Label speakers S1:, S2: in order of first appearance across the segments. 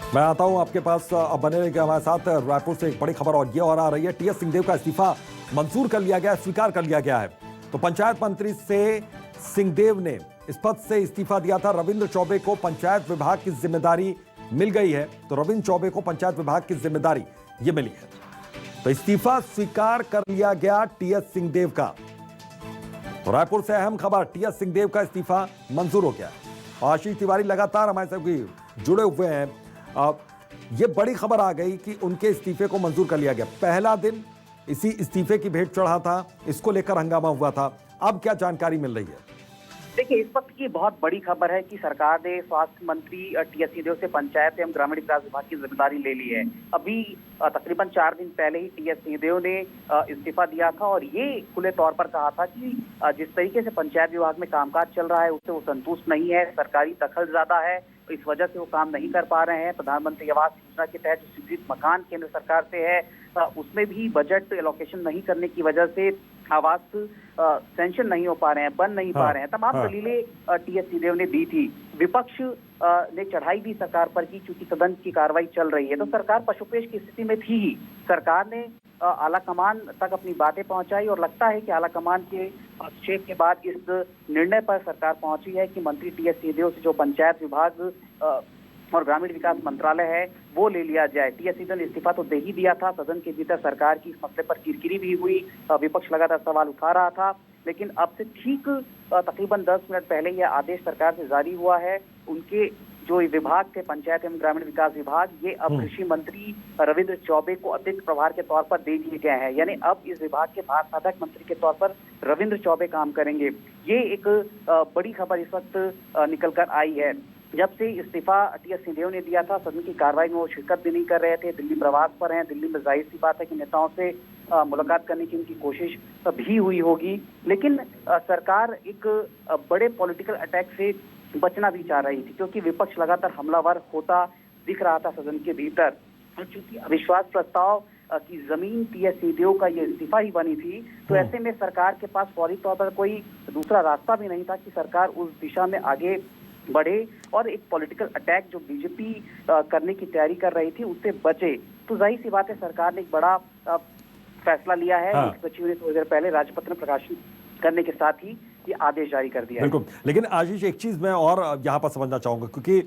S1: मैं आता हूं आपके पास। अब बने रहिए हमारे साथ। रायपुर से एक बड़ी खबर और आ रही है। टीएस सिंहदेव का इस्तीफा मंजूर कर लिया गया, स्वीकार कर लिया गया है। तो पंचायत मंत्री से सिंहदेव ने इस पद से इस्तीफा दिया था। रविंद्र चौबे को पंचायत विभाग की जिम्मेदारी मिल गई है। तो रविंद्र चौबे को पंचायत विभाग की जिम्मेदारी ये मिली है। तो इस्तीफा स्वीकार कर लिया गया टीएस सिंहदेव का। तो रायपुर से अहम खबर, टीएस सिंहदेव का इस्तीफा मंजूर हो गया। आशीष तिवारी लगातार हमारे साथ जुड़े हुए हैं। ये बड़ी खबर आ गई कि उनके इस्तीफे को मंजूर कर लिया गया। पहला दिन इसी इस्तीफे की भेंट चढ़ा था, इसको लेकर हंगामा हुआ था। अब क्या जानकारी मिल रही है?
S2: देखिए, इस वक्त की बहुत बड़ी खबर है कि सरकार ने स्वास्थ्य मंत्री टीएस सिंहदेव से पंचायत एवं ग्रामीण विकास विभाग की जिम्मेदारी ले ली है। अभी तकरीबन 4 दिन पहले ही टीएस सिंहदेव ने इस्तीफा दिया था और ये खुले तौर पर कहा था कि जिस तरीके से पंचायत विभाग में कामकाज चल रहा है उससे वो संतुष्ट नहीं है। सरकारी दखल ज्यादा है, इस वजह से वो काम नहीं कर पा रहे हैं। प्रधानमंत्री आवास योजना के तहत जो स्वीकृत मकान केंद्र सरकार से है उसमें भी बजट एलोकेशन नहीं करने की वजह से आवास सैंक्शन नहीं हो पा रहे हैं, बन नहीं पा रहे हैं। तमाम दलीलें टीएस सिंहदेव ने दी थी। विपक्ष ने चढ़ाई भी सरकार पर की, चूंकि सदन की कार्रवाई चल रही है तो सरकार पशुपेश की स्थिति में थी ही। सरकार ने आला कमान तक अपनी बातें पहुंचाई और लगता है कि आला कमान के हस्तक्षेप के बाद इस निर्णय पर सरकार पहुंची है कि मंत्री टीएस सिंहदेव से जो पंचायत विभाग और ग्रामीण विकास मंत्रालय है वो ले लिया जाए। टीएस सिंहदेव ने इस्तीफा तो दे ही दिया था। सदन के भीतर सरकार की इस मसले पर किरकिरी भी हुई, विपक्ष लगातार सवाल उठा रहा था। लेकिन अब से ठीक तकरीबन 10 मिनट पहले यह आदेश सरकार से जारी हुआ है। उनके जो विभाग थे, पंचायत एवं ग्रामीण विकास विभाग, ये अब कृषि मंत्री रविंद्र चौबे को अतिरिक्त प्रभार के तौर पर दे दिए गए हैं। यानी अब इस विभाग के भारसाधक मंत्री के तौर पर रविंद्र चौबे काम करेंगे। ये एक बड़ी खबर इस वक्त निकल कर आई है। जब से इस्तीफा टीएस सिंहदेव ने दिया था, सदन की कार्रवाई में वो शिरकत भी नहीं कर रहे थे। दिल्ली प्रवास पर हैं। दिल्ली में जाहिर सी बात है कि नेताओं से मुलाकात करने की उनकी कोशिश भी हुई होगी। लेकिन सरकार एक बड़े पॉलिटिकल अटैक से बचना भी चाह रही थी, क्योंकि विपक्ष लगातार हमलावर होता दिख रहा था सदन के भीतर। और चूंकि अविश्वास प्रस्ताव की जमीन टीएस सिंहदेव का ये इस्तीफा ही बनी थी, तो ऐसे में सरकार के पास फौरी तौर पर कोई दूसरा रास्ता भी नहीं था कि सरकार उस दिशा में आगे बढ़े और एक पॉलिटिकल अटैक जो बीजेपी करने की तैयारी कर रही थी उससे बचे। तो जाहिर सी बात है सरकार ने एक बड़ा फैसला लिया है। मुख्य सचिव ने थोड़ी देर पहले राजपत्र में प्रकाशन करने के साथ ही ये आदेश जारी कर दिया है।
S1: बिल्कुल। लेकिन आशीष, एक चीज मैं और यहाँ पर समझना चाहूंगा, क्योंकि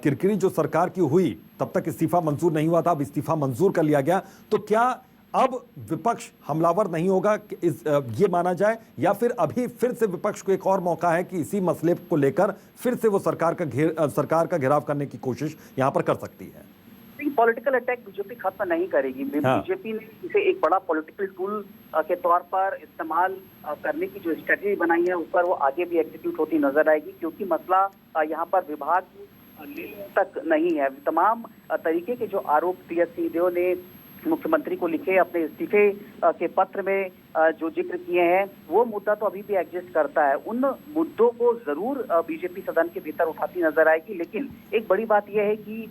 S1: किरकिरी जो सरकार की हुई तब तक इस्तीफा मंजूर नहीं हुआ था, अब इस्तीफा मंजूर कर लिया गया। तो क्या अब विपक्ष हमलावर नहीं होगा ये माना जाए, या फिर अभी फिर से विपक्ष को एक और मौका है कि इसी मसले को लेकर फिर से वो सरकार का घेराव करने की कोशिश यहाँ पर कर सकती है?
S2: पॉलिटिकल अटैक बीजेपी खत्म नहीं करेगी। बीजेपी ने इसे एक बड़ा पॉलिटिकल टूल के तौर पर इस्तेमाल करने की जो स्ट्रेटेजी बनाई है उस पर वो आगे भी एग्जीक्यूट होती नजर आएगी, क्योंकि मसला यहाँ पर विभाग तक नहीं है। तमाम तरीके के जो आरोप टीएस सिंहदेव ने मुख्यमंत्री को लिखे अपने इस्तीफे के पत्र में जो जिक्र किए हैं, वो मुद्दा तो अभी भी एग्जिस्ट करता है। उन मुद्दों को जरूर बीजेपी सदन के भीतर उठाती नजर आएगी। लेकिन एक बड़ी बात यह है कि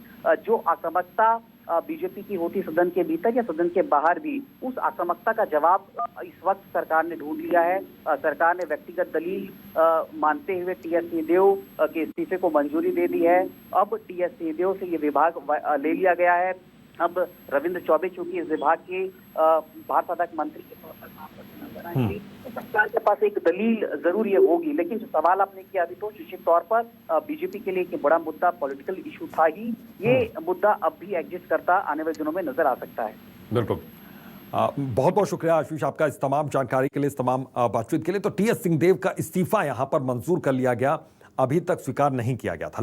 S2: जो आक्रामकता बीजेपी की होती सदन के भीतर या सदन के बाहर भी, उस आक्रामकता का जवाब इस वक्त सरकार ने ढूंढ लिया है। सरकार ने व्यक्तिगत दलील मानते हुए टीएस सिंहदेव के इस्तीफे को मंजूरी दे दी है। अब टीएस सिंहदेव से ये विभाग ले लिया गया है। अब रविंद्र चौबे चूंकि इस विभाग के भारसाधक मंत्री के तौर पर काम करते नजर आएंगे, तो सरकार के पास एक दलील जरूर ये होगी। लेकिन जो सवाल आपने किया अभी, तो निश्चित तौर पर बीजेपी के लिए एक बड़ा मुद्दा पॉलिटिकल इशू था ही। ये मुद्दा अब भी एग्जिस्ट करता आने वाले दिनों में नजर आ सकता है।
S1: बिल्कुल। बहुत बहुत शुक्रिया आशीष आपका इस तमाम जानकारी के लिए, इस तमाम बातचीत के लिए। तो टीएस सिंहदेव का इस्तीफा यहाँ पर मंजूर कर लिया गया, अभी तक स्वीकार नहीं किया गया था।